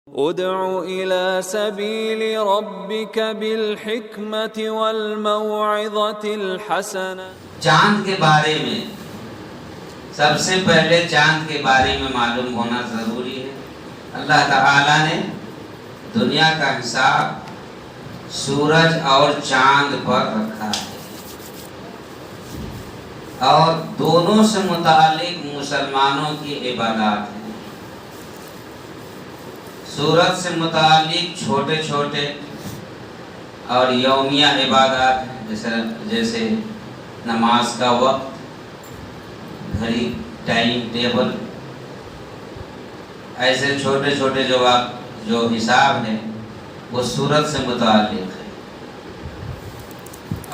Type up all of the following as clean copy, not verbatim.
ادع إلى سبيل ربك بالحكمة والموعظة الحسنة۔ چاند کے بارے میں سب سے پہلے چاند کے بارے میں معلوم ہونا ضروری ہے۔ اللہ تعالیٰ نے دنیا کا حساب سورج اور چاند پر رکھا ہے، اور دونوں سے متعلق مسلمانوں کی عبادات ہیں۔ سورج سے متعلق چھوٹے چھوٹے اور یومیہ عبادات ہیں، جیسے نماز کا وقت، گھڑی، ٹائم ٹیبل، ایسے چھوٹے چھوٹے جو حساب ہے وہ سورج سے متعلق ہے،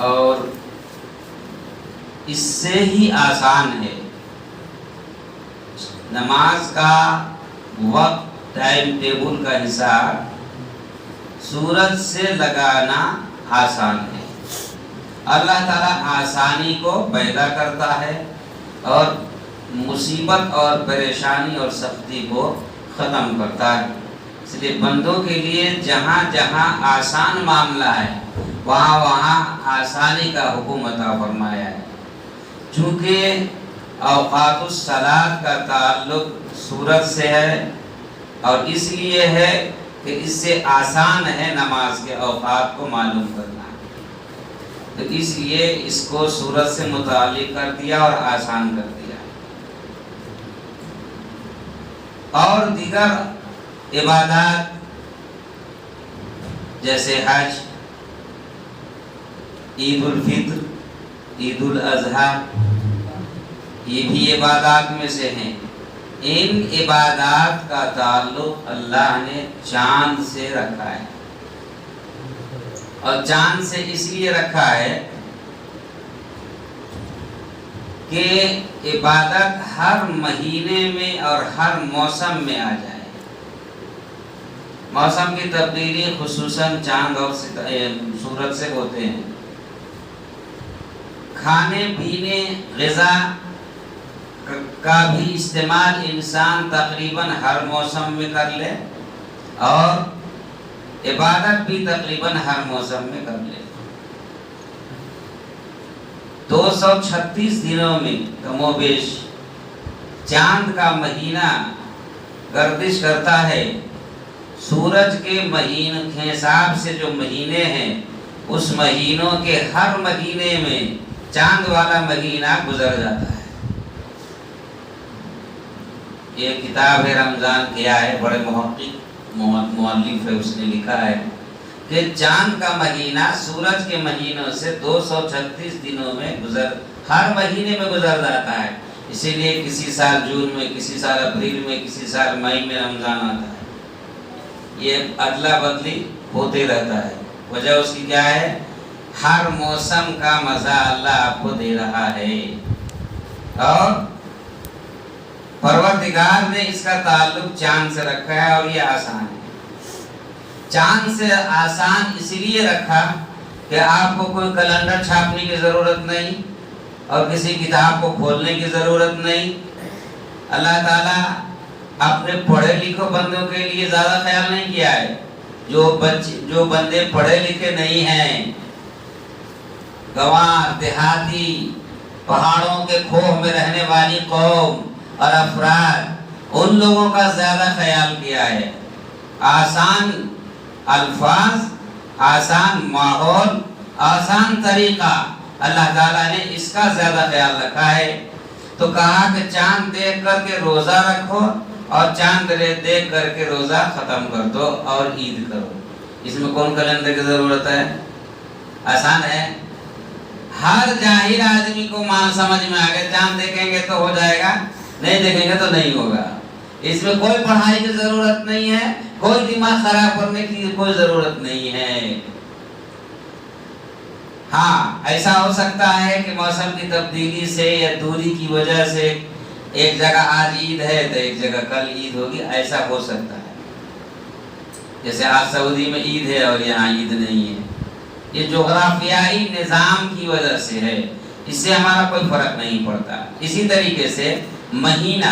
اور اس سے ہی آسان ہے۔ نماز کا وقت، ٹائم ٹیبل کا حساب سورج سے لگانا آسان ہے۔ اللہ تعالیٰ آسانی کو پیدا کرتا ہے اور مصیبت اور پریشانی اور سختی کو ختم کرتا ہے۔ اس لیے بندوں کے لیے جہاں جہاں آسان معاملہ ہے وہاں وہاں آسانی کا حکم عطا فرمایا ہے۔ چونکہ اوقات الصلاۃ کا تعلق سورج سے ہے، اور اس لیے ہے کہ اس سے آسان ہے نماز کے اوقات کو معلوم کرنا، تو اس لیے اس کو سورج سے متعلق کر دیا اور آسان کر دیا۔ اور دیگر عبادات جیسے حج، عید الفطر، عید الاضحیٰ، یہ بھی عبادات میں سے ہیں۔ ان عبادات کا تعلق اللہ نے چاند سے رکھا ہے، اور چاند سے اس لیے رکھا ہے کہ عبادت ہر مہینے میں اور ہر موسم میں آ جائے۔ موسم کی تبدیلی خصوصاً چاند اور سورج سے ہوتے ہیں۔ کھانے پینے، غذا کا بھی استعمال انسان تقریباً ہر موسم میں کر لے، اور عبادت بھی تقریباً ہر موسم میں کر لے۔ 236 دنوں میں کم و بیش چاند کا مہینہ گردش کرتا ہے۔ سورج کے مہینے کے حساب سے جو مہینے ہیں، اس مہینوں کے ہر مہینے میں چاند والا مہینہ گزر جاتا ہے۔ یہ کتاب ہے رمضان کیا ہے، بڑے محقق مؤلف ہے، اس نے لکھا ہے کہ چاند کا مہینہ سورج کے مہینوں سے 236 دنوں میں ہر مہینے میں گزر جاتا ہے۔ اسی لیے کسی سال جون میں، کسی سال اپریل میں، کسی سال مئی میں رمضان آتا ہے۔ یہ ادلا بدلی ہوتے رہتا ہے۔ وجہ اس کی کیا ہے؟ ہر موسم کا مزہ اللہ آپ کو دے رہا ہے، اور پروردگار نے اس کا تعلق چاند سے رکھا ہے، اور یہ آسان ہے۔ چاند سے آسان اس لیے رکھا کہ آپ کو کوئی کیلنڈر چھاپنے کی ضرورت نہیں، اور کسی کتاب کو کھولنے کی ضرورت نہیں۔ اللہ تعالیٰ اپنے پڑھے لکھے بندوں کے لیے زیادہ خیال نہیں کیا ہے۔ جو بندے پڑھے لکھے نہیں ہیں، گنوار، دیہاتی، پہاڑوں کے کھوہ میں رہنے والی قوم اور افراد، ان لوگوں کا زیادہ خیال کیا ہے۔ آسان الفاظ، آسان ماحول، آسان طریقہ، اللہ تعالیٰ نے اس کا زیادہ خیال رکھا ہے۔ تو کہا کہ چاند دیکھ کر کے روزہ رکھو، اور چاند دیکھ کر کے روزہ ختم کر دو اور عید کرو۔ اس میں کون کیلنڈر کی ضرورت ہے؟ آسان ہے۔ ہر جاہل آدمی کو مان سمجھ میں آ گیا، چاند دیکھیں گے تو ہو جائے گا، نہیں دیکھیں گے تو نہیں ہوگا۔ اس میں کوئی پڑھائی کی ضرورت نہیں ہے، کوئی دماغ خراب کرنے کی کوئی ضرورت نہیں ہے۔ ہاں، ایسا ہو سکتا ہے کہ موسم کی تبدیلی سے یا دوری کی وجہ سے ایک جگہ آج عید ہے تو ایک جگہ کل عید ہوگی، ایسا ہو سکتا ہے۔ جیسے آج سعودی میں عید ہے اور یہاں عید نہیں ہے۔ یہ جغرافیائی نظام کی وجہ سے ہے، اس سے ہمارا کوئی فرق نہیں پڑتا۔ اسی طریقے سے مہینہ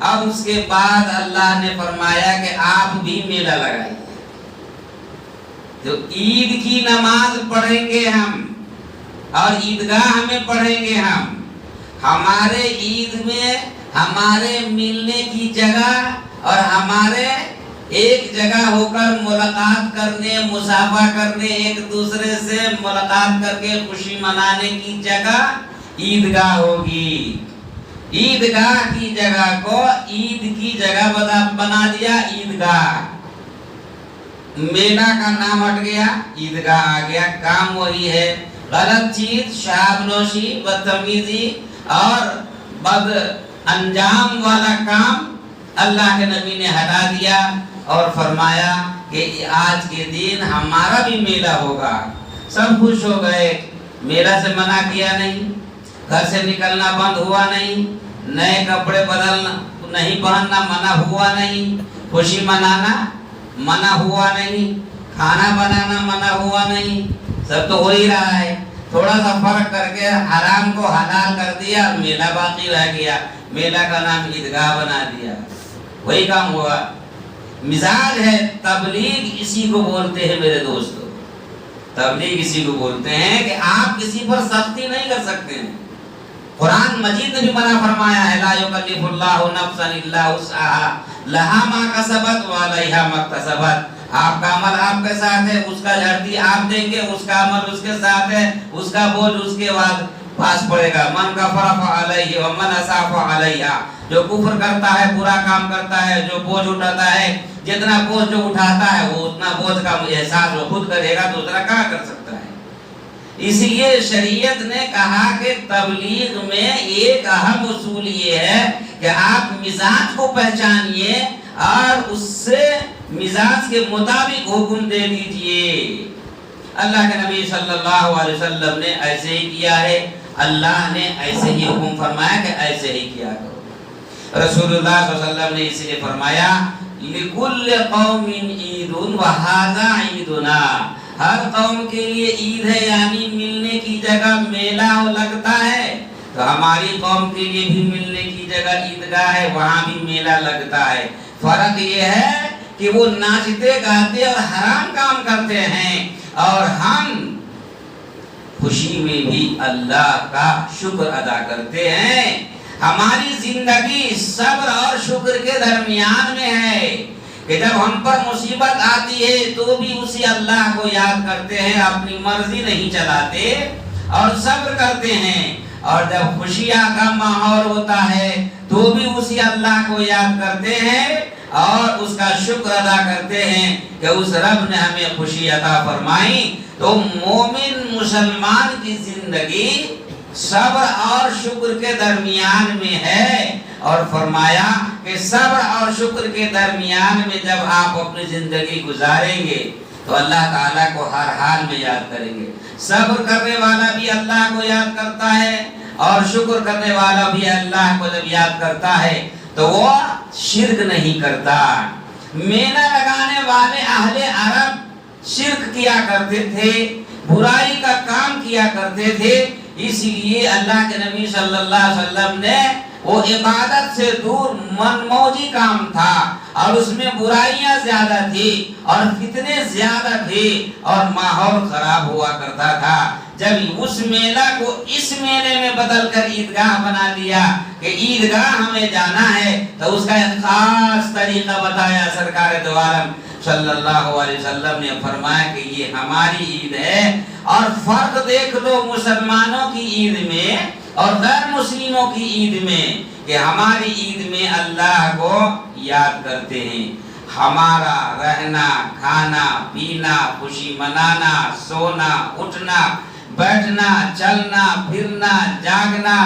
اب اس کے بعد اللہ نے فرمایا کہ آپ بھی میلہ لگائیے. تو عید کی نماز پڑھیں گے ہم اور عیدگاہ میں پڑھیں گے ہم. ہمارے عید میں ہمارے ملنے کی جگہ اور ہمارے ایک جگہ ہو کر ملاقات کرنے، مصافحہ کرنے، ایک دوسرے سے ملاقات کر کے خوشی منانے کی جگہ عیدگاہ ہوگی. عیدگاہ کی جگہ کو عید کی جگہ بنا دیا عیدگاہ. میلہ کا نام ہٹ گیا، عیدگاہ آ گیا. کام وہی ہے، غلط چیز، شراب نوشی، بدتمیزی اور بد انجام والا کام اللہ کے نبی نے ہٹا دیا اور فرمایا کہ آج کے دن ہمارا بھی میلہ ہوگا. سب خوش ہو گئے. میلہ سے منع کیا نہیں، گھر سے نکلنا بند ہوا نہیں، نئے کپڑے بدلنا نہیں پہننا منع ہوا نہیں، خوشی منانا منع ہوا نہیں، کھانا بنانا منع ہوا نہیں. سب تو ہو ہی رہا ہے. تھوڑا سا فرق کر کے حرام کو حلال کر دیا، میلہ باقی رہ گیا. میلہ کا نام عیدگاہ بنا دیا. وہی کام ہوا. مزاج ہے تبلیغ، اسی کو بولتے ہیں میرے دوستو. تبلیغ اسی کو بولتے ہیں کہ آپ کسی پر سختی نہیں کر سکتے ہیں. قرآن مجید نے بھی منع فرمایا ہے، لا یکلف اللہ نفسا الا وسعها لها ما کسبت وعلیہا ما اکتسبت. آپ کا عمل آپ کے ساتھ ہے، اس کا جھڑتی آپ دیں گے، اس کا عمل اس کے ساتھ ہے، اس کا بوجھ اس کے بعد پاس پڑے گا. من کفر فعلیہ ومن اساء فعلیہا. جو کفر کرتا ہے، برا کام کرتا ہے، جو بوجھ اٹھاتا ہے، جتنا بوجھ جو اٹھاتا ہے وہ اتنا بوجھ کا احساس وہ خود کرے گا، دوسرا کہاں کر سکتا ہے. اس لیے شریعت نے کہا کہ تبلیغ میں ایک اہم اصول یہ ہے کہ آپ مزاج کو پہچانیے اور اس سے مزاج کے مطابق حکم دے دیجئے. اللہ کے نبی صلی اللہ علیہ وسلم نے ایسے ہی کیا ہے. اللہ نے ایسے ہی حکم فرمایا کہ ایسے ہی کیا کرو. رسول اللہ صلی اللہ علیہ وسلم نے اس لیے فرمایا لِكُلِّ قَوْمٍ عِيدٌ وَهَذَا عِيدُنَا. ہر قوم کے لیے عید ہے، یعنی ملنے کی جگہ میلہ لگتا ہے. تو ہماری قوم کے لیے بھی ملنے کی جگہ عیدگاہ ہے، وہاں بھی میلہ لگتا ہے. فرق یہ ہے کہ وہ ناچتے گاتے اور حرام کام کرتے ہیں اور ہم خوشی میں بھی اللہ کا شکر ادا کرتے ہیں. ہماری زندگی صبر اور شکر کے درمیان میں ہے کہ جب ہم پر مصیبت آتی ہے تو بھی اسی اللہ کو یاد کرتے ہیں، اپنی مرضی نہیں چلاتے اور صبر کرتے ہیں. اور جب خوشیاں کا ماحول ہوتا ہے تو بھی اسی اللہ کو یاد کرتے ہیں اور اس کا شکر ادا کرتے ہیں کہ اس رب نے ہمیں خوشی عطا فرمائی. تو مومن مسلمان کی زندگی صبر اور شکر کے درمیان میں ہے. اور فرمایا کہ صبر اور شکر کے درمیان میں جب آپ اپنی زندگی گزاریں گے تو اللہ تعالیٰ کو ہر حال میں یاد کریں گے. صبر کرنے والا بھی اللہ کو یاد کرتا ہے اور شکر کرنے والا بھی اللہ کو جب یاد کرتا ہے تو وہ شرک نہیں کرتا. میلہ لگانے والے اہل عرب شرک کیا کرتے تھے، برائی کا کام کیا کرتے تھے. اس لیے اللہ کے نبی صلی اللہ علیہ وسلم نے وہ عبادت سے دور منموجی کام تھا اور اس میں برائیاں زیادہ تھی اور فتنے زیادہ تھے اور ماحول خراب ہوا کرتا تھا. جب اس میلہ کو اس میلے میں بدل کر عیدگاہ بنا دیا کہ عیدگاہ ہمیں جانا ہے تو اس کا ایک خاص طریقہ بتایا. سرکار دو عالم صلی اللہ علیہ وسلم نے فرمایا کہ یہ ہماری عید ہے. اور فرق دیکھ لو مسلمانوں کی عید میں اور غیر مسلموں کی عید میں کہ ہماری عید میں اللہ کو یاد کرتے ہیں. ہمارا رہنا، کھانا، پینا، خوشی منانا، سونا، اٹھنا، بیٹھنا، چلنا، پھرنا، جاگنا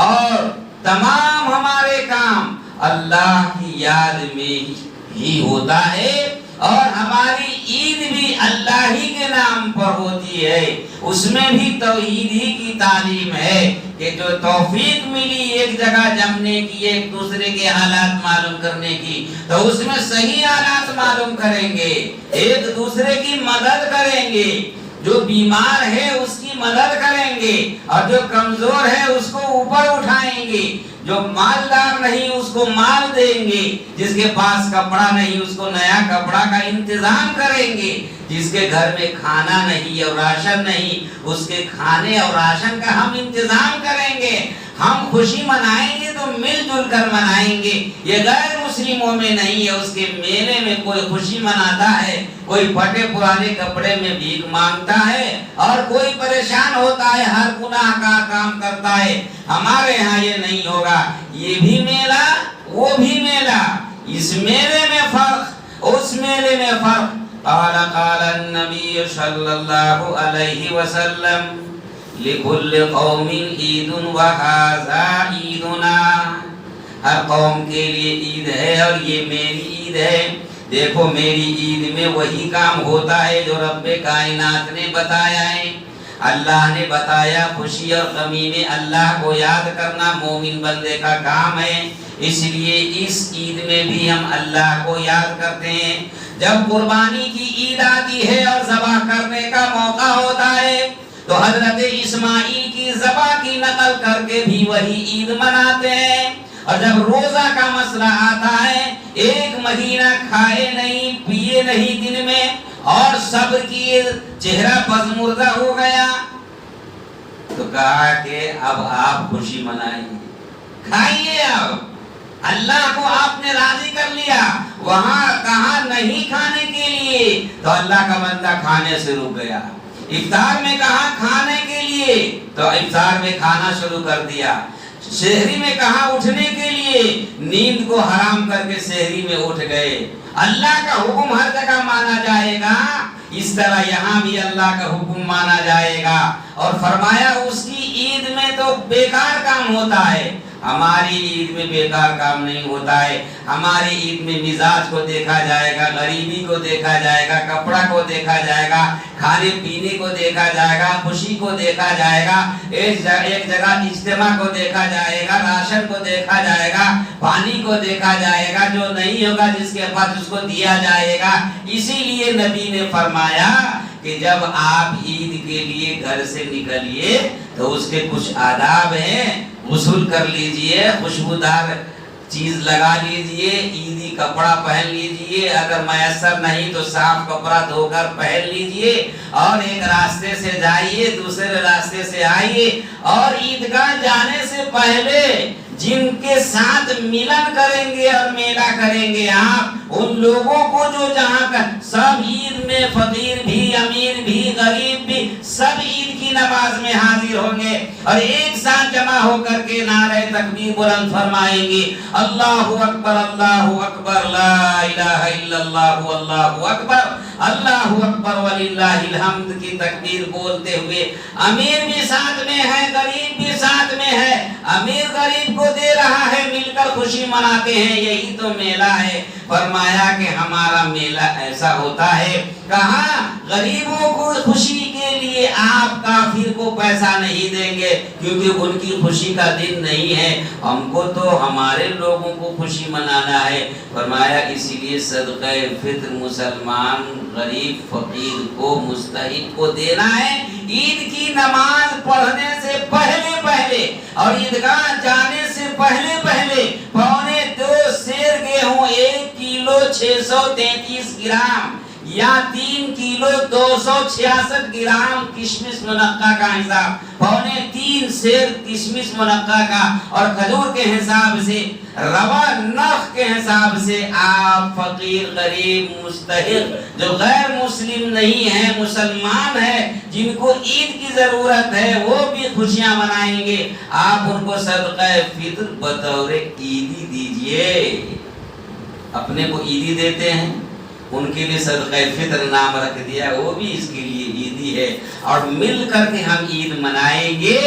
اور تمام ہمارے کام اللہ کی یاد میں ہی ہوتا ہے. اور ہماری عید بھی اللہ ہی کے نام پر ہوتی ہے. اس میں بھی توحید ہی کی تعلیم ہے کہ جو توفیق ملی ایک جگہ جمنے کی، ایک دوسرے کے حالات معلوم کرنے کی، تو اس میں صحیح حالات معلوم کریں گے، ایک دوسرے کی مدد کریں گے. جو بیمار ہے اس کی مدد کریں گے اور جو کمزور ہے اس کو اوپر اٹھائیں گے. جو مالدار نہیں اس کو مال دیں گے، جس کے پاس کپڑا نہیں اس کو نیا کپڑا کا انتظام کریں گے، جس کے گھر میں کھانا نہیں اور راشن نہیں اس کے کھانے اور راشن کا ہم انتظام کریں گے۔ ہم خوشی منائیں گے تو مل جل کر منائیں گے۔ یہ غیر مسلموں میں نہیں ہے، اس کے میلے میں کوئی خوشی مناتا ہے، کوئی پھٹے پرانے کپڑے میں بھیک مانگتا ہے اور کوئی پریشان ہوتا ہے، ہر گناہ کا کام کرتا ہے۔ ہمارے ہاں یہ نہیں ہوگا، یہ بھی میلہ وہ بھی میلہ، اس میلے میں فرق اس میلے میں فرق۔ قال النبی صلی اللہ علیہ وسلم لِكُلِّ قَوْمٍ عِيدٌ وَهَذَا عِيدُنَا، ہر قوم کے لیے عید ہے اور یہ میری عید ہے۔ دیکھو میری عید میں وہی کام ہوتا ہے جو رب کائنات نے بتایا ہے۔ اللہ نے بتایا خوشی اور غمی میں اللہ کو یاد کرنا مومن بندے کا کام ہے، اس لیے اس عید میں بھی ہم اللہ کو یاد کرتے ہیں۔ جب قربانی کی عید آتی ہے اور ذبح کرنے کا موقع ہوتا ہے تو حضرت اسماعیل کی ذبح کی نقل کر کے بھی وہی عید مناتے ہیں۔ اور جب روزہ کا مسئلہ آتا ہے، ایک مہینہ کھائے نہیں پیے نہیں دن میں اور صبر کی چہرہ پزمردہ ہو گیا تو کہا کہ اب آپ خوشی منائیے، کھائیے، اب اللہ کو آپ نے راضی کر لیا۔ وہاں کہا نہیں کھانے کے لیے تو اللہ کا بندہ کھانے سے رک گیا۔ افطار میں کہا کھانے کے لیے تو افطار میں کھانا شروع کر دیا۔ سحری میں کہا اٹھنے کے لیے، نیند کو حرام کر کے سحری میں اٹھ گئے۔ اللہ کا حکم ہر جگہ مانا جائے گا، اس طرح یہاں بھی اللہ کا حکم مانا جائے گا۔ اور فرمایا اس کی عید میں تو بیکار کام ہوتا ہے، ہماری عید میں بیکار کام نہیں ہوتا ہے۔ ہماری عید میں مزاج کو دیکھا جائے گا، غریبی کو دیکھا جائے گا، کپڑا کو دیکھا جائے گا، کھانے پینے کو دیکھا جائے گا، خوشی کو دیکھا جائے گا، ایک جگہ اجتماع کو دیکھا جائے گا، راشن کو دیکھا جائے گا، پانی کو دیکھا جائے گا، جو نہیں ہوگا جس کے پاس اس کو دیا جائے گا۔ اسی لیے نبی نے فرمایا کہ جب آپ عید کے لیے گھر سے نکلیے تو اس کے کچھ آداب ہیں، غسل کر لیجئے، خوشبودار چیز لگا لیجئے، عیدی کپڑا پہن لیجئے، اگر میسر نہیں تو صاف کپڑا دھو کر پہن لیجئے، اور ایک راستے سے جائیے دوسرے راستے سے آئیے، اور عیدگاہ جانے سے پہلے جن کے ساتھ ملن کریں گے اور میلہ کریں گے آپ، ان لوگوں کو جو جہاں کا سب عید میں فقیر بھی امیر بھی غریب بھی سب عید کی نماز میں حاضر ہوں گے اور ایک ساتھ جمع ہو کر کے نعرہ تکبیر بلند فرمائیں گے، اللہ اکبر لا الہ الا اللہ اللہ اکبر وللہ الحمد کی تکبیر بولتے ہوئے۔ امیر بھی ساتھ میں ہے، غریب بھی ساتھ میں ہے، امیر غریب کو دے رہا ہے، مل کر خوشی مناتے ہیں، یہی تو میلہ ہے۔ فرمایا کہ ہمارا میلہ ایسا ہوتا ہے، کہا غریبوں کو خوشی کے لیے آپ کافر کو پیسہ نہیں دیں گے کیونکہ ان کی خوشی کا دن نہیں ہے، ہم کو تو ہمارے لوگوں کو خوشی منانا ہے۔ فرمایا اسی لیے صدقہ فطر مسلمان غریب فقیر کو مستحق کو دینا ہے، عید کی نماز پڑھنے سے پہلے اور عیدگاہ جانے سے پہلے 2.25 سیر گیہوں 1 کلو 633 گرام یا 3 کلو 266 گرام کشمش منقع کا حساب، 3.25 سیر کشمش منقع کا، اور کھجور کے حساب سے روا نخ کے حساب سے آپ فقیر غریب مستحق جو غیر مسلم نہیں ہے مسلمان ہے جن کو عید کی ضرورت ہے وہ بھی خوشیاں منائیں گے، آپ ان کو صدقہ فطر بطور عیدی دیجئے۔ اپنے کو عیدی دیتے ہیں، ان کے لیے صدقہ فطر نام رکھ دیا، وہ بھی اس کے لیے عیدی ہے، اور مل کر کے ہم عید منائیں گے۔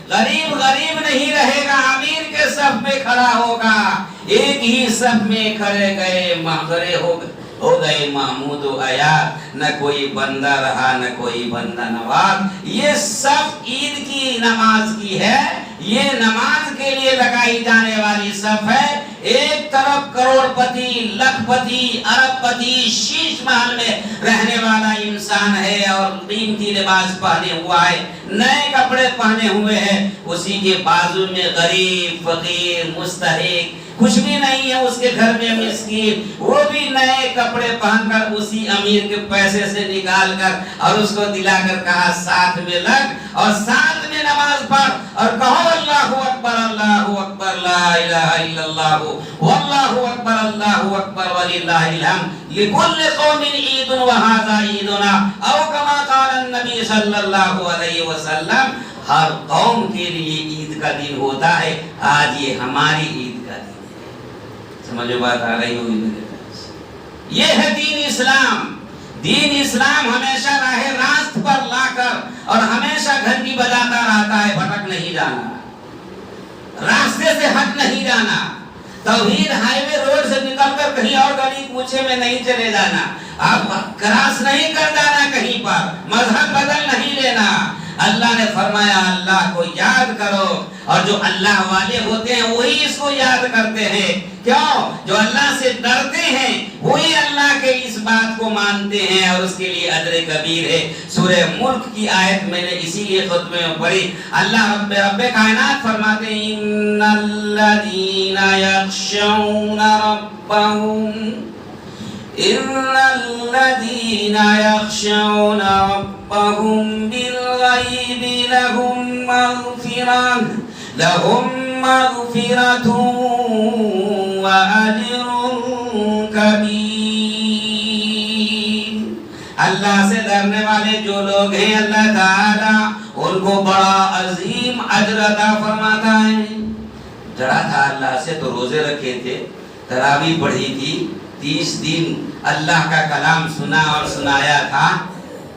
غریب نہیں رہے گا، امیر کے صف میں کھڑا ہوگا، ایک ہی صف میں کھڑے ہو گئے محمود و عیاد، نہ کوئی بندہ رہا نہ کوئی بندہ نواز۔ یہ صف عید کی نماز کی ہے، یہ نماز کے لیے لگائی جانے والی صف ہے۔ ایک طرف کروڑ پتی لکھ پتی ارب پتی شیش محل میں رہنے والا انسان ہے اور قیمتی لباس پہنے ہوا ہے، نئے کپڑے پہنے ہوئے ہیں، اسی کے بازو میں غریب فقیر مستحق کچھ بھی نہیں ہے، اس کے گھر میں مسکین، وہ بھی نئے کپڑے پہن کر اسی امیر کے پیسے سے نکال کر اور اس کو دلا کر کہا ساتھ میں لگ اور ساتھ میں نماز پڑھ اور کہو اللہ اکبر لا الہ الا اللہ واللہ اکبر وللہ الحمد لکل قوم عید وہذا عیدنا او کما قال النبی صلی اللہ علیہ وسلم۔ ہر قوم کے لیے عید کا دن ہوتا ہے، آج یہ ہماری عید کا دن ہے۔ سمجھو بات آ رہی ہوگی میرے پاس؟ یہ ہے دین اسلام۔ دین اسلام ہمیشہ راہ راست پر لا کر اور ہمیشہ گھنٹی بجاتا رہتا ہے، بھٹک نہیں جانا، راستے سے ہٹ نہیں جانا، توحید ہائی وے روڈ سے نکل کر کہیں اور گلی کوچے میں نہیں چلے جانا، آپ کراس نہیں کر جانا کہیں پر، مذہب بدل نہیں لینا۔ اللہ نے فرمایا اللہ کو یاد کرو، اور جو اللہ والے ہوتے ہیں وہی اس کو یاد کرتے ہیں۔ کیوں؟ جو اللہ سے ڈرتے ہیں وہی اللہ کے اس بات کو مانتے ہیں اور اس کے لیے اجر کبیر ہے۔ سورہ ملک کی آیت میں نے اسی لیے خطبے میں پڑھی، اللہ رب کائنات فرماتے ہیں ان الذین یخشون ربهم إِنَّ الَّذِينَ يَخْشَوْنَ رَبَّهُمْ بِالْغَيْبِ لَهُمْ مَغْفِرَةٌ وَأَجْرٌ كَبِيرٌ۔ اللہ سے ڈرنے والے جو لوگ ہیں اللہ تعالیٰ ان کو بڑا عظیم اجر عطا فرماتا ہے۔ ڈرا تھا اللہ سے تو روزے رکھے تھے، تراویح پڑھی تھی، 30 دن اللہ کا کلام سنا اور سنایا تھا،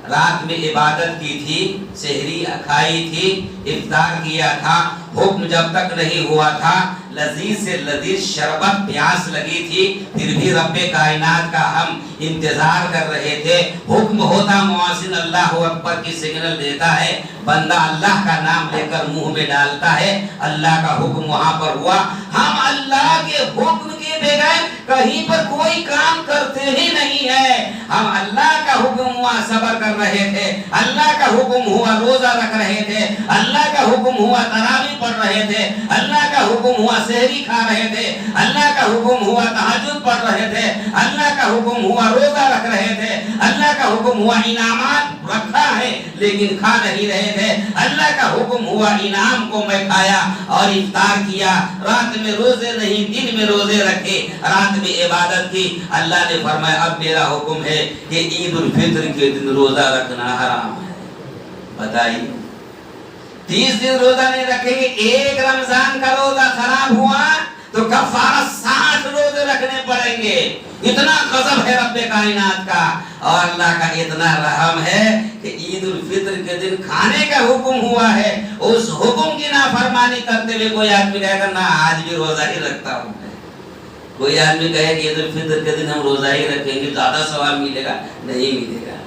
رات میں عبادت کی تھی، سحری کھائی تھی، افطار کیا تھا، حکم جب تک نہیں ہوا تھا، لذیذ سے لذیذ شربت پیاس لگی تھی، پھر بھی رب کائنات کا ہم انتظار کر رہے تھے، حکم ہوتا مؤذن اللہ اکبر کی سگنل دیتا ہے، بندہ اللہ کا نام لے کر منہ میں ڈالتا ہے، اللہ کا حکم وہاں پر ہوا، ہم اللہ کے حکم کے بغیر کہیں پر کوئی کام کرتے ہی نہیں ہے۔ ہم اللہ کا حکم ہوا صبر کر رہے تھے، اللہ کا حکم ہوا روزہ رکھ رہے تھے، اللہ کا حکم ہوا تراویح پڑھ رہے تھے، اللہ کا حکم ہوا سحری کھا رہے تھے، اللہ کا حکم ہوا تہجد پڑھ رہے تھے، اللہ کا حکم ہوا روزہ رکھ رہے تھے، اللہ کا حکم ہوا انعامات رکھا ہے لیکن کھا نہیں رہے تھے، اللہ کا حکم ہوا انعام کو میں کھایا اور افطار کیا، رات میں روزے نہیں دن میں روزے رکھے، رات میں عبادت کی۔ اللہ نے فرمایا اب میرا حکم ہے کہ عید الفطر کے دن روزہ رکھنا حرام ہے۔ بتائیے 30 دن روزہ نہیں رکھیں گے، ایک رمضان کا روزہ خراب ہوا تو کفارہ 60 روزے رکھنے پڑیں گے۔ اتنا غضب ہے رب کائنات کا اور اللہ کا اتنا رحم ہے کہ عید الفطر کے دن کھانے کا حکم ہوا ہے، اس حکم کی نافرمانی کرتے ہوئے کوئی آدمی کہے گا نہ آج بھی روزہ ہی رکھتا ہوں، کوئی آدمی کہے کہ عید الفطر کے دن ہم روزہ ہی رکھیں گے زیادہ ثواب ملے گا، نہیں ملے گا۔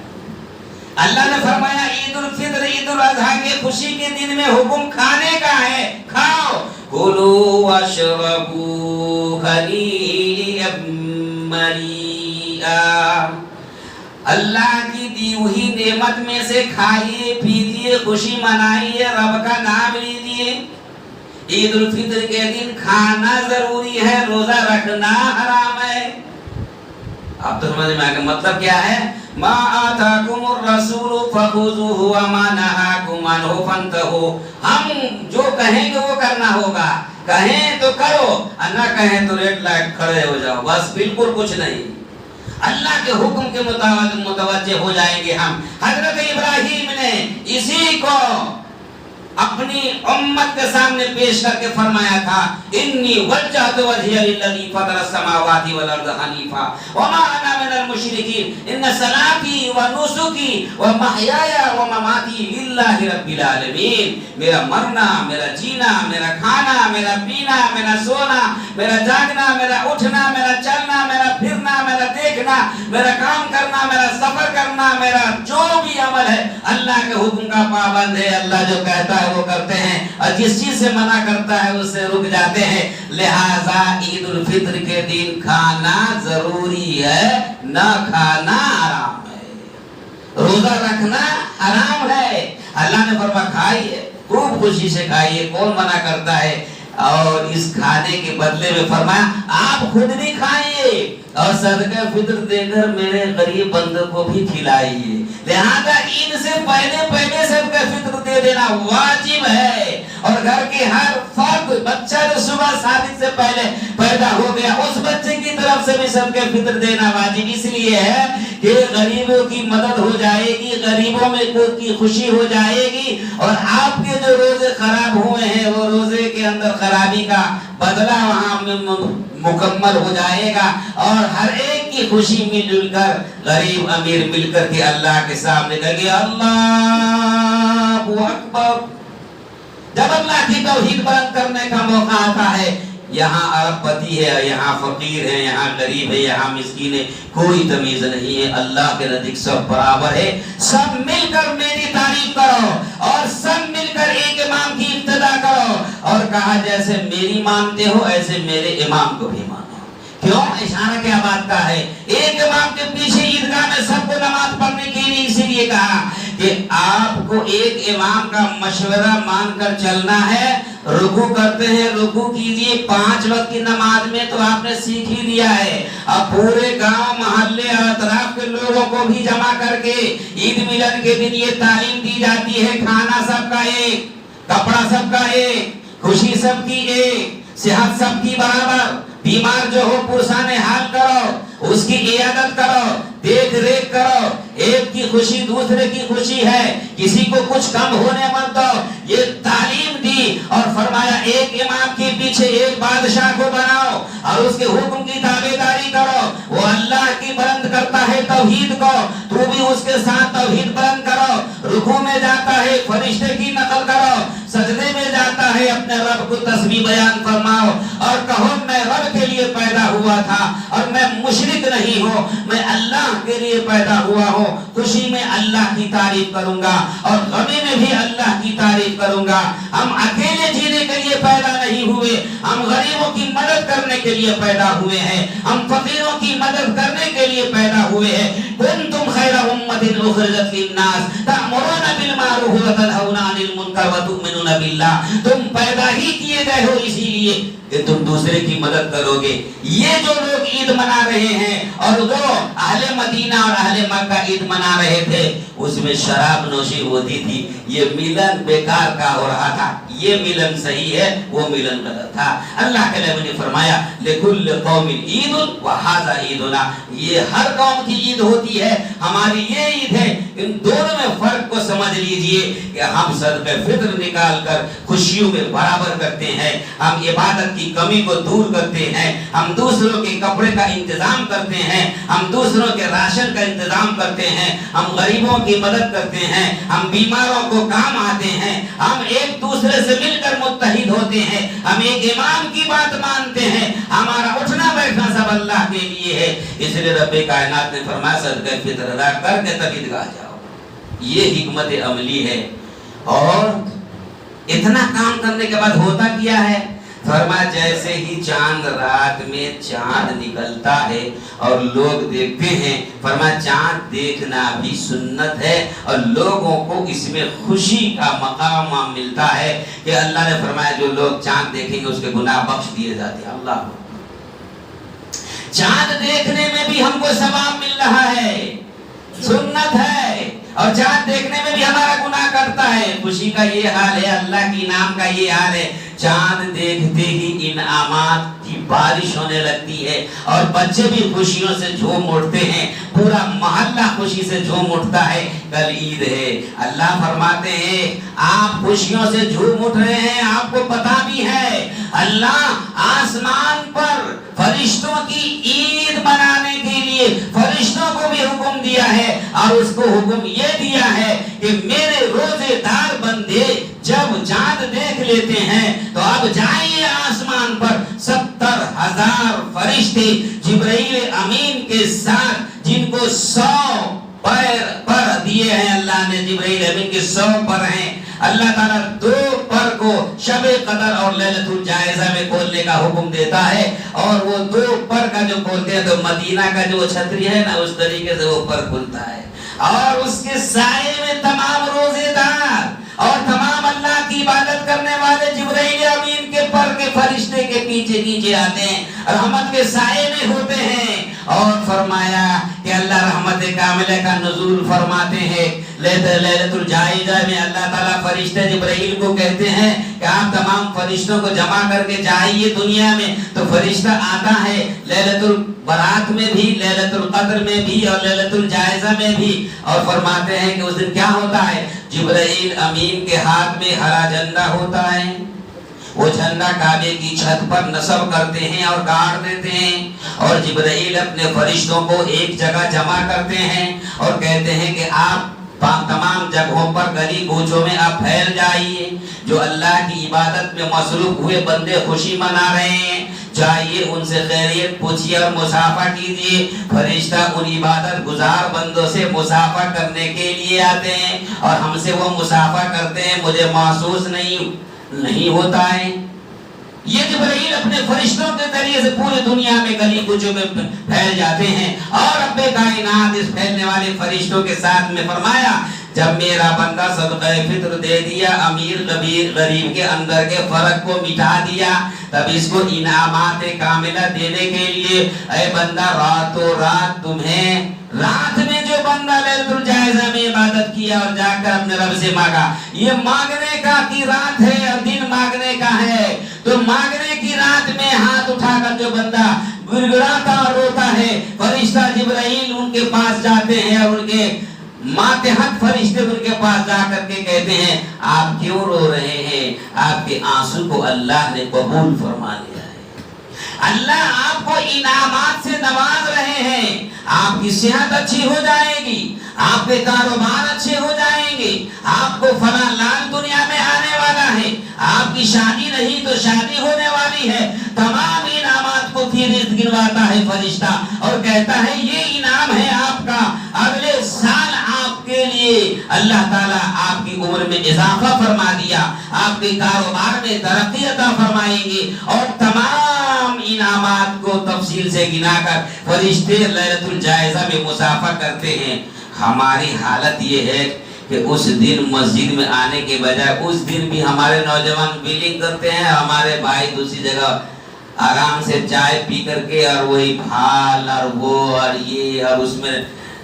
اللہ نے فرمایا عید الفطر عید الاضحیٰ کے خوشی کے دن میں حکم کھانے کا ہے، کھاؤ کلوا واشربوا ہنیئا مریئا، اللہ کی دی ہوئی نعمت میں سے کھائیے پیجیے خوشی منائیے رب کا نام لیجیے۔ عید الفطر کے دن کھانا ضروری ہے، روزہ رکھنا حرام ہے۔ آپ تو سمجھ میں آگے مطلب کیا ہے؟ ما آتاکم الرسول فخذوہ وما نہاکم عنہ فانتہوا، ہم جو کہیں گے وہ کرنا ہوگا، کہیں تو کرو نہ کہیں تو ریڈ لائٹ کھڑے ہو جاؤ، بس بالکل کچھ نہیں، اللہ کے حکم کے متوجہ ہو جائیں گے ہم۔ حضرت ابراہیم نے اسی کو اپنی امت کے سامنے پیش کر کے فرمایا تھا انی وجہت وجہی للذی فطر السماوات والارض حنیفا وما انا من المشرکین ان صلاتی و نسکی و محیای و مماتی للہ رب العالمین، میرا مرنا، میرا جینا، میرا کھانا، میرا پینا، میرا سونا، میرا جاگنا، میرا اٹھنا، میرا چلنا، میرا پھرنا، میرا دیکھنا، میرا کام کرنا، میرا سفر کرنا، میرا جو بھی عمل ہے اللہ کے حکم کا پابند ہے، اللہ جو کہتا ہے وہ کرتے ہیں اور جس چیز سے منع کرتا ہے اس سے رک جاتے ہیں۔ لہذا عید الفطر کے دن کھانا ضروری ہے، نہ کھانا حرام ہے۔ رکھنا حرام ہے. اللہ نے فرمایا کھائیے, خوب خوشی سے کھائیے, کون منع کرتا ہے. اور اس کھانے کے بدلے میں فرمایا آپ خود بھی کھائیے اور صدقہ فطر دے کر میرے غریب بندوں کو بھی کھلائیے. لہذا عید سے پہلے صدقہ فطر دے دینا واجب ہے. اور گھر کے ہر فرد, بچہ جو صبح شادی سے پہلے پیدا ہو گیا, اس بچے کی طرف سے بھی صدقہ فطر دینا واجب اس لیے ہے کہ غریبوں کی مدد ہو جائے گی, غریبوں میں کی خوشی ہو جائے گی, اور آپ کے جو روزے خراب ہوئے ہیں وہ روزے کے اندر خرابی کا بدلہ وہاں مکمل ہو جائے گا. اور ہر ایک کی خوشی مل جل کر, غریب امیر مل کر کے اللہ کے سامنے کہیں گے اللہ اکبر. جب اللہ کی توحید بلند کرنے کا موقع آتا ہے, یہاں ارب پتی ہے, یہاں فقیر ہے, یہاں غریب ہے, یہاں مسکین ہے, کوئی تمیز نہیں ہے. اللہ کے نزدیک سب برابر ہے. سب مل کر میری تعریف کرو اور سب مل کر ایک امام کی اقتدا کرو. اور کہا جیسے میری مانتے ہو ایسے میرے امام کو بھی مانو. کیوں؟ اشارہ کیا بات کا ہے؟ ایک امام کے پیچھے عیدگاہ میں سب کو نماز پڑھنے کے لیے اسی لیے کہا کہ آپ کو ایک امام کا مشورہ مان کر چلنا ہے. رکوع کرتے ہیں, رکوع کیجئے. 5 وقت کی نماز میں تو آپ نے سیکھ ہی لیا ہے. اب پورے گاؤں محلے اور اطراف کے لوگوں کو بھی جمع کر کے عید ملن کے دن یہ تعلیم دی جاتی ہے. کھانا سب کا ایک, کپڑا سب کا ایک, خوشی سب کی ایک, صحت سب کی برابر. بیمار جو ہو پرسان حال کرو, اس کی عیادت کرو, دیکھ ریکھ کرو. ایک کی خوشی دوسرے کی خوشی ہے, کسی کو کچھ کم ہونے مت دو. یہ تعلیم دی اور فرمایا ایک امام کے پیچھے ایک بادشاہ کو بناؤ اور اس کے حکم کی تابعداری کرو. وہ اللہ کی بلند کرتا ہے توحید کو, تو بھی اس کے ساتھ توحید بلند کرو. رکوع میں جاتا ہے فرشتے کی نقل کرو, سجدے میں جاتا ہے اپنے رب کو تسبیح بیان فرماؤ اور کہو میں رب کے لیے پیدا ہوا تھا اور میں مشرک نہیں ہوں, میں اللہ کے لیے پیدا ہوا ہوں. خوشی میں اللہ کی تعریف کروں گا اور غمی میں بھی اللہ کی تعریف کروں گا. ہم اکیلے جینے کے لیے پیدا نہیں ہوئے, ہم غریبوں کی مدد کرنے کے لیے پیدا ہوئے ہیں, ہم فقیروں کی مدد کرنے کے لیے پیدا ہوئے ہیں. کنتم خیر امۃ اخرجت للناس تأمرون بالمعروف وتنهون عن المنکر وتؤمنون باللہ. تم پیدا ہی کیے گئے ہو اسی لیے کہ تم دوسرے کی مدد کرو گے. یہ جو لوگ عید منا رہے ہیں اور جو اہل مدینہ اور اہل مکہ عید منا رہے تھے, اس میں شراب نوشی ہوتی تھی. یہ ملن بیکار کا ہو رہا تھا. یہ ملن صحیح ہے, وہ ملن غلط تھا. اللہ کے نبی نے فرمایا لکل قوم عید وہذا عیدنا. یہ ہر قوم کی عید ہوتی ہے, ہماری یہ عید ہے. ان دونوں میں فرق کو سمجھ لیجئے کہ ہم صدقہ فطر نکال کر خوشیوں میں برابر کرتے ہیں, ہم عبادت کی کمی کو دور کرتے ہیں, ہم دوسروں کے کپڑے کا انتظام کرتے ہیں, ہم دوسروں کے راشن کا انتظام کرتے ہیں, ہم غریبوں کی مدد کرتے ہیں, ہم بیماروں کو کام آتے ہیں, ہم ایک دوسرے سے مل کر متحد ہوتے ہیں, ہم ایک امام کی بات مانتے ہیں. ہمارا اٹھنا بیٹھنا سب اللہ کے لیے ہے. اس لیے رب کائنات نے فرمایا صدقہ فطر ادا کر کے تب عیدگاہ جاؤ. یہ حکمت عملی ہے. اور اتنا کام کرنے کے بعد ہوتا کیا ہے؟ فرمایا جیسے ہی چاند رات میں چاند نکلتا ہے اور لوگ دیکھتے ہیں, فرمایا چاند دیکھنا بھی سنت ہے اور لوگوں کو اس میں خوشی کا مقام ملتا ہے کہ اللہ نے فرمایا جو لوگ چاند دیکھیں گے اس کے گناہ بخش دیے جاتے ہیں. اللہ چاند دیکھنے میں بھی ہم کو ثواب مل رہا ہے, سنت ہے, اور چاند دیکھنے میں بھی ہمارا گناہ کرتا ہے. خوشی کا یہ حال ہے, اللہ کی نام کا یہ حال ہے. چاند دیکھتے ہی انعامات کی بارش ہونے لگتی ہے اور بچے بھی خوشیوں سے جھوم اٹھتے ہیں, پورا محلہ خوشی سے جھوم اٹھتا ہے. کل عید ہے, اللہ فرماتے ہیں آپ خوشیوں سے جھوم اٹھ رہے ہیں, آپ کو پتا بھی ہے اللہ آسمان پر فرشتوں کی عید منانے کے لیے فرشتوں کو بھی حکم دیا ہے اور اس کو حکم یہ دیا ہے کہ میرے روزے دار بندے جب چاند دیکھ لیتے ہیں تو اب جائیے آسمان پر 70,000 فرشتے جبرائیل امین کے ساتھ جن کو 100 پر دیے ہیں اللہ نے, جبرائیل امین کے 100 پر ہیں. اللہ تعالیٰ 2 پر کو شب قدر اور لیلۃ الجائزہ میں کھولنے کا حکم دیتا ہے، اور وہ 2 پر کا جو کھولتے ہیں تو مدینہ کا جو چھتری ہے نا اس طریقے سے وہ پر کھلتا ہے، اور اس کے سائے میں تمام روزے دار اور تمام اللہ کی عبادت کرنے والے جبرائیل امین کے پر کے فرشتے کے پیچھے نیچے آتے ہیں، رحمت کے سائے میں ہوتے ہیں۔ اور فرمایا کہ اللہ رحمت کاملہ کا نزول فرماتے ہیں۔ لیلۃ الجائزہ میں اللہ تعالیٰ فرشتے جبرائیل کو کہتے ہیں کہ آپ تمام فرشتوں کو جمع کر کے جائیے دنیا میں، تو فرشتہ آتا ہے لیلۃ البرات میں بھی، لیلۃ القدر میں بھی اور لیلۃ الجائزہ میں بھی، اور فرماتے ہیں کہ اس دن کیا ہوتا ہے، جبرائیل امین کے ہاتھ میں ہرا جھنڈا ہوتا ہے، وہ جھنڈا کعبے کی چھت پر نصب کرتے ہیں اور گاڑ دیتے ہیں، اور جبرائیل اپنے فرشتوں کو ایک جگہ جمع کرتے ہیں اور کہتے ہیں کہ آپ تمام جگہوں پر گلی کوچوں میں آپ پھیل جائیے، جو اللہ کی عبادت میں مصروف ہوئے بندے خوشی منا رہے ہیں جائیے ان سے خیریت پوچھیے اور مصافحہ کیجیے۔ فرشتہ ان عبادت گزار بندوں سے مصافحہ کرنے کے لیے آتے ہیں اور ہم سے وہ مصافحہ کرتے ہیں، مجھے محسوس نہیں ہوتا ہے۔ یہ جبرائیل اپنے فرشتوں کے ذریعے سے پوری دنیا میں گلی کوچوں میں پھیل جاتے ہیں، اور رب کائنات اس پھیلنے والے فرشتوں کے ساتھ میں فرمایا جب میرا بندہ صدقہ فطر دے دیا، امیر غریب کے اندر کے فرق کو مٹا دیا، تب اس کو انعامات کاملہ دینے کے لیے اے بندہ راتوں رات تمہیں رات میں جو بندہ لیلۃ الجائزہ میں عبادت کیا اور جا کر اپنے رب سے مانگا، یہ مانگنے کا کی رات ہے اور دن مانگنے کا ہے، تو مانگنے کی رات میں ہاتھ اٹھا کر جو بندہ گڑگڑاتا اور روتا ہے، فرشتہ جبرائیل ان کے پاس جاتے ہیں اور ان کے ماتحت فرشتے ان کے پاس جا کر کے کہتے ہیں آپ کیوں رو رہے ہیں، آپ کے آنسو کو اللہ نے قبول فرما لیا ہے، اللہ آپ کو انعامات سے نواز رہے ہیں، آپ کی صحت اچھی ہو جائے گی، آپ کے کاروبار اچھے ہو جائیں گے، آپ کو فلاں لال دنیا میں آنے والا ہے، آپ کی شادی نہیں تو شادی ہونے والی ہے، تمام انعامات کو فہرست گنواتا ہے فرشتہ اور کہتا ہے یہ انعام ہے آپ کا، اگلے سال آپ کے لیے اللہ تعالیٰ آپ کی عمر میں اضافہ فرما دیا، آپ کے کاروبار میں ترقی عطا فرمائیں گے، اور تمام انعامات کو تفصیل سے گنا کر فرشتے لیلۃ الجائزہ میں مصافحہ کرتے ہیں۔ ہماری حالت یہ ہے کہ اس دن مسجد میں آنے کے بجائے اس دن بھی ہمارے نوجوان بیلنگ کرتے ہیں، ہمارے بھائی دوسری جگہ آرام سے چائے پی کر کے اور وہی بھال اور وہ اور یہ اور اس میں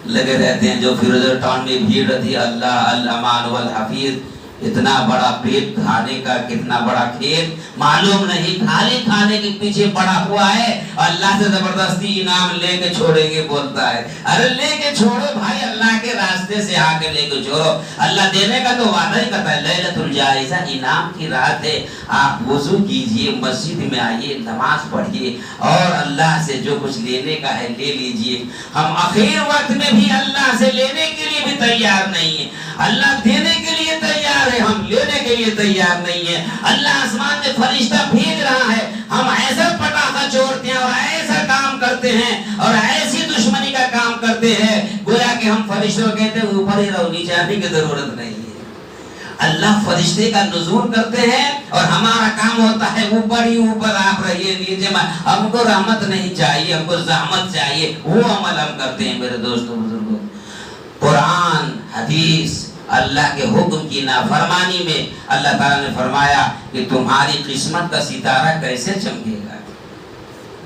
لگے رہتے ہیں، جو فیروزر ٹاؤن میں بھیڑ رہتی ہے، اللہ الامان والحفیظ، اتنا بڑا پیٹ کھانے کا کتنا بڑا کھیت معلوم نہیں، کھانے کے پیچھے پڑا ہوا ہے، اللہ سے زبردستی انعام لے کے چھوڑیں گے بولتا ہے، ارے لے کے چھوڑو بھائی، اللہ کے راستے سے آ کے لے کے چھوڑو، اللہ دینے کا تو وعدہ ہی کرتا ہے۔ لیلۃ الجائزہ انعام کی رات ہے، آپ وضو کیجئے، مسجد میں آئیے، نماز پڑھیے اور اللہ سے جو کچھ لینے کا ہے لے لیجئے۔ ہم اخیر وقت میں بھی اللہ سے لینے کے لیے بھی تیار نہیں ہیں، اللہ دینے کے لیے تیار ہے، ہم لینے کے لیے تیار نہیں ہے۔ اللہ آسمان میں فرشتہ بھیج رہا ہے، ہم ایسا پٹاخہ چھوڑتے ہیں اور ایسا کام کرتے ہیں اور ایسی دشمنی کا کام کرتے ہیں گویا کہ ہم فرشتوں کہتے ہیں اوپر ہی رہو، نیچے آنے کی ضرورت نہیں ہے۔ اللہ فرشتے کا نزول کرتے ہیں اور ہمارا کام ہوتا ہے اوپر ہی اوپر آپ رہیے، نیچے ہم کو رحمت نہیں چاہیے، ہم کو زحمت چاہیے، وہ عمل ہم کرتے ہیں۔ میرے دوستوں بزرگوں، قرآن حدیث اللہ کے حکم کی نافرمانی میں اللہ تعالیٰ نے فرمایا کہ تمہاری قسمت کا ستارہ کیسے چمکے گا۔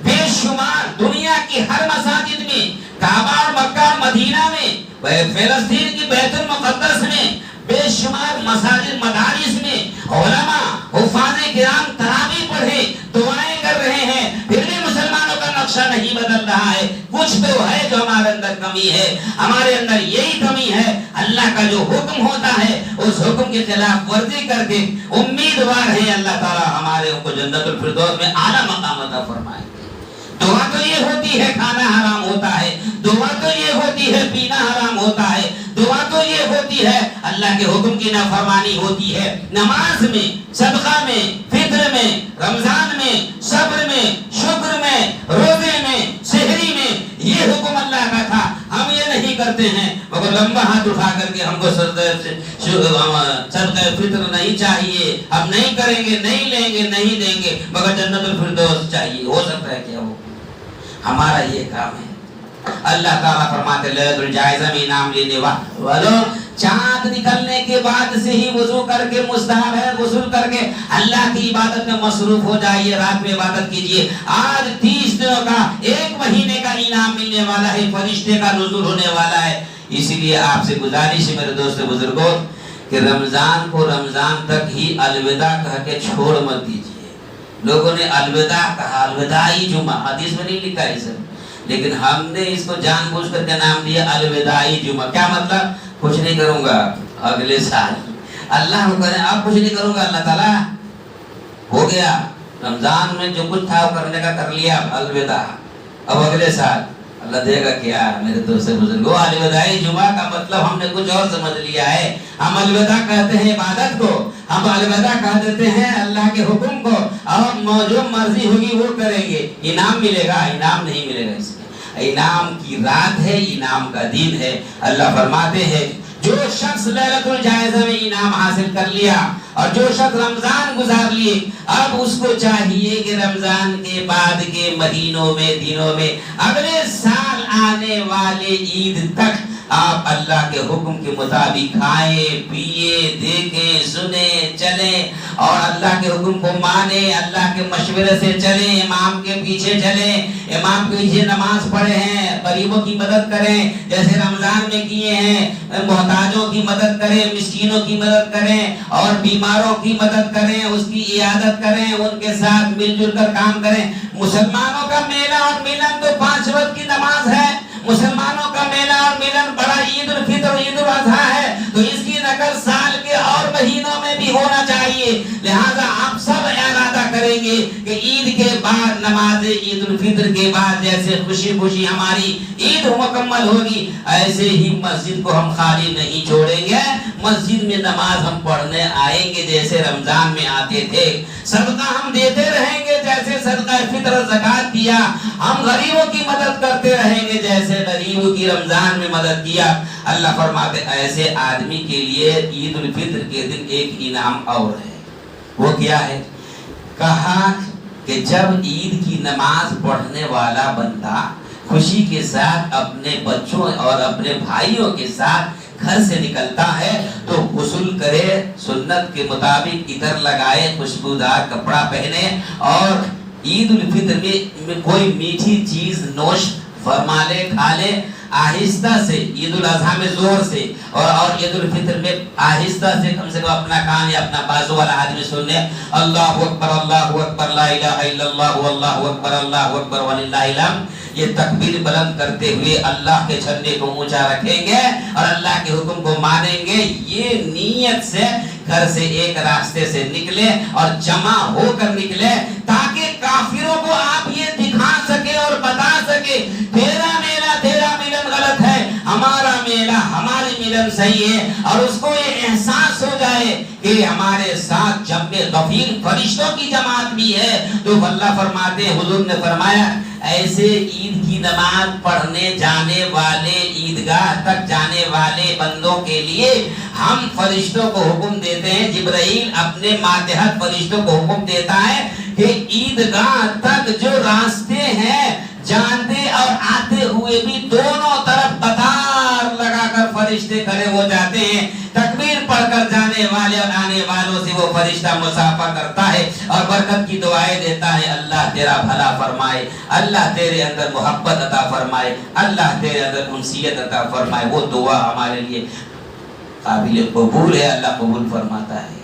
بے شمار دنیا کی ہر مساجد میں، کعبہ اور مکہ اور مدینہ میں، فلسطین کی بیت المقدس میں، بے شمار مساجد مدارس میں علماء حفاظ کرام تراویح پڑھے دعائیں کر رہے ہیں، پھر بھی مسلمانوں کا نقشہ نہیں بدل رہا ہے۔ کچھ تو ہے جو ہمارے اندر کمی ہے، ہمارے اندر یہی کمی ہے، اللہ کا جو حکم ہوتا ہے اس حکم کے خلاف ورزی کر کے امیدوار ہے اللہ تعالیٰ ہمارے کو جنت الفردوس میں اعلیٰ مقام عطا فرمائے۔ دعا تو یہ ہوتی ہے کھانا حرام ہوتا ہے، دعا تو یہ ہوتی ہے پینا حرام ہوتا ہے، دعا تو یہ ہوتی ہے اللہ کے حکم کی نافرمانی ہوتی ہے۔ نماز میں، صدقہ میں، فطر میں، رمضان میں، صبر میں، شکر میں، روزے میں، سحری میں، یہ حکم اللہ کا تھا، ہم یہ نہیں نہیں کرتے ہیں مگر لمبا ہاتھ اٹھا کر کے ہم کو صدقہ فطر نہیں چاہیے، ہم نہیں کریں گے، نہیں لیں گے، نہیں دیں گے، مگر جنت الفردوس چاہیے، ہو سکتا ہے کیا وہ؟ ہمارا یہ کام ہے۔ اللہ تعالیٰ فرماتے لیلۃ الجائزہ میں انعام لینے والوں، چاند نکلنے کے بعد سے ہی وضو کر کے مستحب ہے، غسل کر کے اللہ کی عبادت میں مصروف ہو جائیے، رات میں عبادت کیجئے۔ آج 30 دنوں کا، 1 مہینے کا انعام ملنے والا ہے، فرشتے کا نزول ہونے والا ہے۔ اسی لیے آپ سے گزارش ہے میرے دوست بزرگوں کہ رمضان کو رمضان تک ہی الوداع کہہ کے چھوڑ مت دیجیے۔ لوگوں نے الوداع کہا، الوداعی جمعہ، حدیث میں نہیں لکھا ہے سر، لیکن ہم نے اس کو جان بوجھ کر کے نام دیا الوداعی جمعہ۔ کیا مطلب؟ کچھ نہیں کروں گا اگلے سال، اللہ کو کریں اب کچھ نہیں کروں گا، اللہ تعالیٰ ہو گیا رمضان میں جو کچھ تھا وہ کرنے کا کر لیا، الوداع، اب اگلے سال اللہ دے گا کیا؟ میرے دوست بزرگوں، الوداعی جمعہ کا مطلب ہم نے کچھ اور سمجھ لیا ہے۔ ہم الوداع کہتے ہیں عبادت کو، ہم الوداع کہہ دیتے ہیں اللہ کے حکم کو، اور جو مرضی ہوگی وہ کریں گے، انعام ملے گا؟ انعام نہیں ملے گا، اس میں انعام کی رات ہے، انعام کا دن ہے۔ اللہ فرماتے ہیں جو شخص لیلۃ الجائزہ میں انعام حاصل کر لیا اور جو شخص رمضان گزار لیے، اب اس کو چاہیے کہ رمضان کے بعد کے مہینوں میں، دنوں میں، اگلے سال آنے والے عید تک آپ اللہ کے حکم کے مطابق کھائیں، پیئے، دیکھیں، سنیں، چلیں اور اللہ کے حکم کو مانیں، اللہ کے مشورے سے چلیں، امام کے پیچھے چلیں، امام کے پیچھے نماز پڑھیں ہیں، غریبوں کی مدد کریں جیسے رمضان میں کیے ہیں، محتاجوں کی مدد کریں، مسکینوں کی مدد کریں اور بیماروں کی مدد کریں، اس کی عیادت کریں، ان کے ساتھ مل جل کر کام کریں۔ مسلمانوں کا میلہ اور ملن تو 5 وقت کی نماز ہے، مسلمانوں کا میلہ اور ملن بڑا عید الفطر، عید الاضحیٰ ہے، تو اس کی نقل سال کے اور مہینوں میں بھی ہونا چاہیے۔ لہذا آپ سب ارادہ کریں گے کہ عید کے بعد نماز عید الفطر کے بعد جیسے خوشی خوشی ہماری عید مکمل ہوگی، ایسے ہی مسجد کو ہم خالی نہیں چھوڑیں گے، مسجد میں نماز ہم پڑھنے آئیں گے جیسے رمضان میں آتے تھے، صدقہ ہم دیتے رہیں گے جیسے صدقہ فطر زکات دیا، ہم غریبوں کی مدد کرتے رہیں گے جیسے غریبوں کی رمضان میں مدد کیا۔ اللہ فرماتے ایسے آدمی کے لیے عید الفطر کے دن ایک انعام اور ہے، وہ کیا ہے؟ کہا کہ جب عید کی نماز پڑھنے والا بندہ خوشی کے ساتھ اپنے بچوں اور اپنے بھائیوں کے ساتھ گھر سے نکلتا ہے تو غسل کرے، سنت کے مطابق عطر لگائے، خوشبودار کپڑا پہنے اور عید الفطر میں کوئی میٹھی چیز نوش فرما لے، کھا لے، آہستہ سے، عید الاضحیٰ میں زور سے اور عید الفطر میں آہستہ سے، کم سے کم اپنا کان یا اپنا بازو والا آدمی سن لے، اللہ اکبر، اللہ اکبر، لا الہ الا اللہ، اللہ اکبر، اللہ اکبر وللہ الحمد، یہ تکبیر بلند کرتے ہوئے اللہ کے جھنڈے کو اونچا رکھیں گے اور اللہ کے حکم کو مانیں گے، یہ نیت سے گھر سے ایک راستے سے نکلے اور جمع ہو کر نکلے تاکہ کافروں کو آپ یہ دکھا سکے اور بتا سکے تیرا میلہ تیرا ملن غلط ہے، ہمارا میلہ ہماری ملن صحیح ہے، اور اس کو یہ احساس ہو جائے کہ ہمارے ساتھ جنب غفیر فرشتوں کی جماعت بھی ہے۔ تو اللہ فرماتے ہیں، حضور نے فرمایا ایسے عید کی نماز پڑھنے جانے والے، عیدگاہ تک جانے والے بندوں کے لیے ہم فرشتوں کو حکم دیتے ہیں، جبرائیل اپنے ماتحت فرشتوں کو حکم دیتا ہے کہ عیدگاہ تک جو راستے ہیں جانتے اور آتے ہوئے بھی دونوں طرف قطار لگا کر فرشتے کھڑے ہو جاتے ہیں، تکبیر پڑھ کر جانے والے اور آنے والوں سے وہ فرشتہ مصافحہ کرتا ہے اور برکت کی دعائیں دیتا ہے، اللہ تیرا بھلا فرمائے، اللہ تیرے اندر محبت عطا فرمائے، اللہ تیرے اندر انسیت عطا فرمائے۔ وہ دعا ہمارے لیے قابل قبول ہے، اللہ قبول فرماتا ہے۔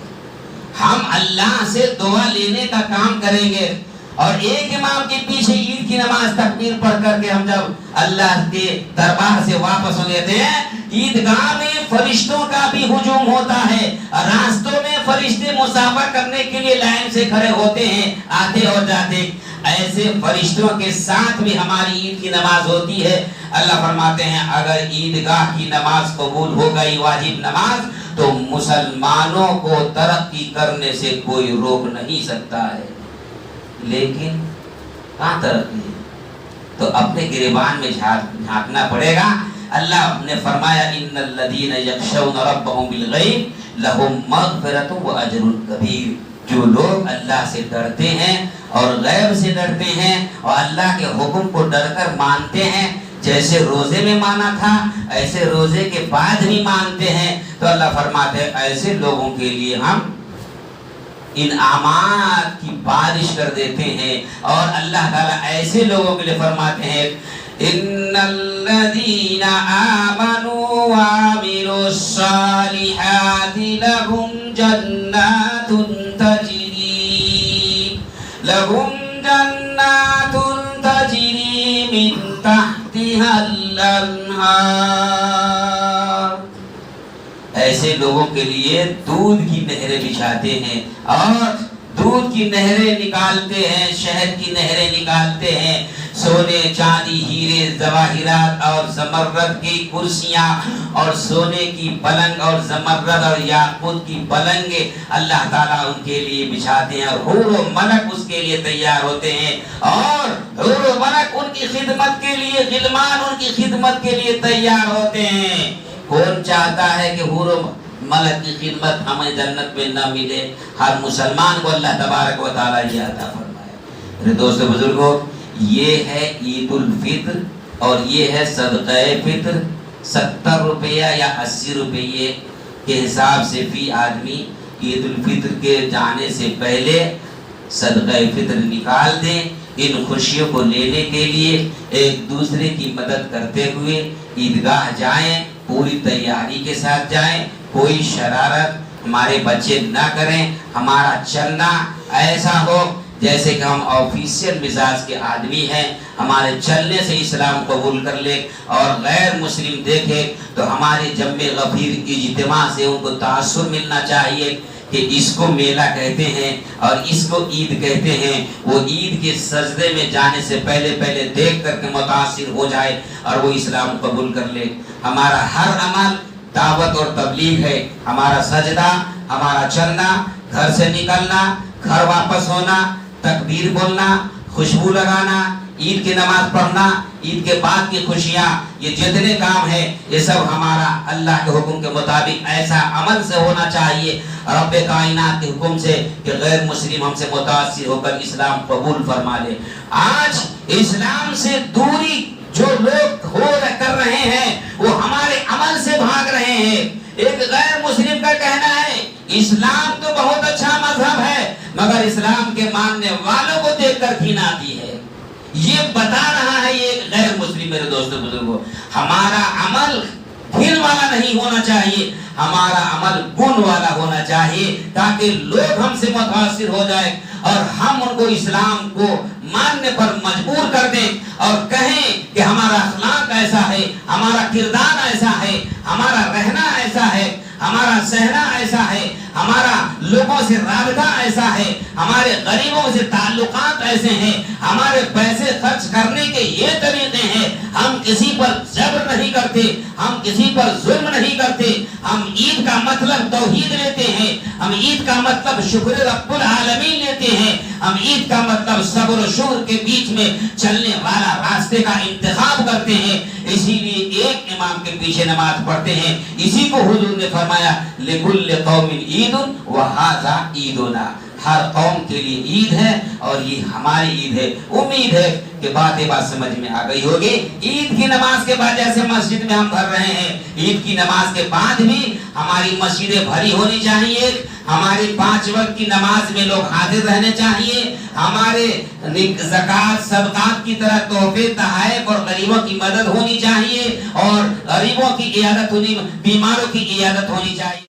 ہم اللہ سے دعا لینے کا کام کریں گے اور ایک امام کے پیچھے عید کی نماز تکبیر پڑھ کر کے ہم جب اللہ کے دربار سے واپس ہو لیتے ہیں، عیدگاہ میں فرشتوں کا بھی ہجوم ہوتا ہے، راستوں میں فرشتے مصافحہ کرنے کے لیے لائن سے کھڑے ہوتے ہیں، آتے اور جاتے، ایسے فرشتوں کے ساتھ بھی ہماری عید کی نماز ہوتی ہے۔ اللہ فرماتے ہیں اگر عیدگاہ کی نماز قبول ہو گئی، واجب نماز، تو مسلمانوں کو ترقی کرنے سے کوئی روک نہیں سکتا ہے۔ لیکن کہاں ترقی ہے؟ تو اپنے گریبان میں جھانکنا پڑے گا اللہ نے فرمایا ان الذین یخشون ربهم بالغیب لهم مغفرۃ واجر کبیر، جو لوگ اللہ سے ڈرتے ہیں اور غیب سے ڈرتے ہیں اور اللہ کے حکم کو ڈر کر مانتے ہیں، جیسے روزے میں مانا تھا ایسے روزے کے بعد بھی مانتے ہیں، تو اللہ فرماتے ہیں ایسے لوگوں کے لیے ہم انعامات کی بارش کر دیتے ہیں۔ اور اللہ تعالیٰ ایسے لوگوں کے لیے فرماتے ہیں ان الذین آمنوا وعملوا الصالحات لهم جنات تجری من تحتها الانہار، ایسے لوگوں کے لیے دودھ کی نہریں بچھاتے ہیں اور دودھ کی نہریں نکالتے ہیں، شہد کی نہریں نکالتے ہیں، سونے چاندی ہیرے جواہرات اور زمرد کی کرسیاں اور سونے کی پلنگ اور زمرد اور یاقوت کی پلنگیں اللہ تعالیٰ ان کے لیے بچھاتے ہیں، اور حور و ملک اس کے لیے تیار ہوتے ہیں، اور حور و ملک ان کی خدمت کے لیے، غلمان ان کی خدمت کے لیے تیار ہوتے ہیں۔ کون چاہتا ہے کہ حور و ملک کی خدمت ہمیں جنت میں نہ ملے؟ ہر مسلمان کو اللہ تبارک و تعالیٰ یہ عطا فرمائے۔ میرے دوستو بزرگوں، یہ ہے عید الفطر اور یہ ہے صدقہ فطر۔ 70 روپیہ یا 80 روپیے کے حساب سے فی آدمی عید الفطر کے جانے سے پہلے صدقہ فطر نکال دیں، ان خوشیوں کو لینے کے لیے ایک دوسرے کی مدد کرتے ہوئے عیدگاہ جائیں، پوری تیاری کے ساتھ جائیں، کوئی شرارت ہمارے بچے نہ کریں، ہمارا چلنا ایسا ہو جیسے کہ ہم آفیشیل مزاج کے آدمی ہیں، ہمارے چلنے سے اسلام قبول کر لے، اور غیر مسلم دیکھے تو ہمارے جمع غفیر اجتماع سے ان کو تاثر ملنا چاہیے کہ اس کو میلہ کہتے ہیں اور اس کو عید کہتے ہیں۔ وہ عید کے سجدے میں جانے سے پہلے دیکھ کر کے متاثر ہو جائے اور وہ اسلام قبول کر لے۔ ہمارا ہر عمل دعوت اور تبلیغ ہے، ہمارا سجدہ، ہمارا چلنا، گھر سے نکلنا، گھر واپس ہونا، تکبیر بولنا، خوشبو لگانا، عید کی نماز پڑھنا، عید کے بعد کی خوشیاں، یہ جتنے کام ہیں یہ سب ہمارا اللہ کے حکم کے مطابق ایسا عمل سے ہونا چاہیے، رب کائنات کے حکم سے، کہ غیر مسلم ہم سے متاثر ہو کر اسلام قبول فرما لے۔ آج اسلام سے دوری جو لوگ کر رہے ہیں وہ ہمارے عمل سے بھاگ رہے ہیں۔ ایک غیر مسلم کا کہنا ہے اسلام تو بہت اچھا مذہب ہے مگر اسلام کے ماننے والوں کو دیکھ کر گھن آتی ہے، یہ بتا رہا ہے یہ ایک غیر مسلم۔ میرے دوستو بزرگوں، ہمارا عمل گھن والا نہیں ہونا چاہیے، ہمارا عمل گن والا ہونا چاہیے، تاکہ لوگ ہم سے متاثر ہو جائے اور ہم ان کو اسلام کو ماننے پر مجبور کر دیں اور کہیں کہ ہمارا اخلاق ایسا ہے، ہمارا کردار ایسا ہے، ہمارا رہنا ایسا ہے، ہمارا سہنا ایسا ہے، ہمارا لوگوں سے رابطہ ایسا ہے، ہمارے غریبوں سے تعلقات ایسے ہیں، ہمارے پیسے خرچ کرنے کے یہ طریقے ہیں، ہم کسی پر جبر نہیں کرتے، ہم کسی پر ظلم نہیں کرتے، ہم عید کا مطلب توحید لیتے ہیں، ہم عید کا مطلب شکر رب العالمین لیتے ہیں، ہم عید کا مطلب صبر و شکر کے بیچ میں چلنے والا راستے کا انتخاب کرتے ہیں۔ اسی لیے ایک امام کے پیچھے نماز پڑھتے ہیں، اسی کو حضور نے فرمایا لِكُلِّ قَوْمٍ عید وَهَذَا عیدنا، ہر قوم کے لیے عید ہے اور یہ ہماری عید ہے۔ امید ہے کہ بات سمجھ میں آ گئی ہوگی۔ عید کی نماز کے بعد جیسے مسجد میں ہم بھر رہے ہیں، عید کی نماز کے بعد بھی ہماری مسجدیں بھری ہونی چاہیے، ہماری 5 وقت کی نماز میں لوگ حاضر رہنے چاہیے، ہمارے زکوٰۃ صدقات کی طرح تحفے تحائف اور غریبوں کی مدد ہونی چاہیے، اور غریبوں کی عیادت ہونی، بیماروں کی عیادت ہونی چاہیے۔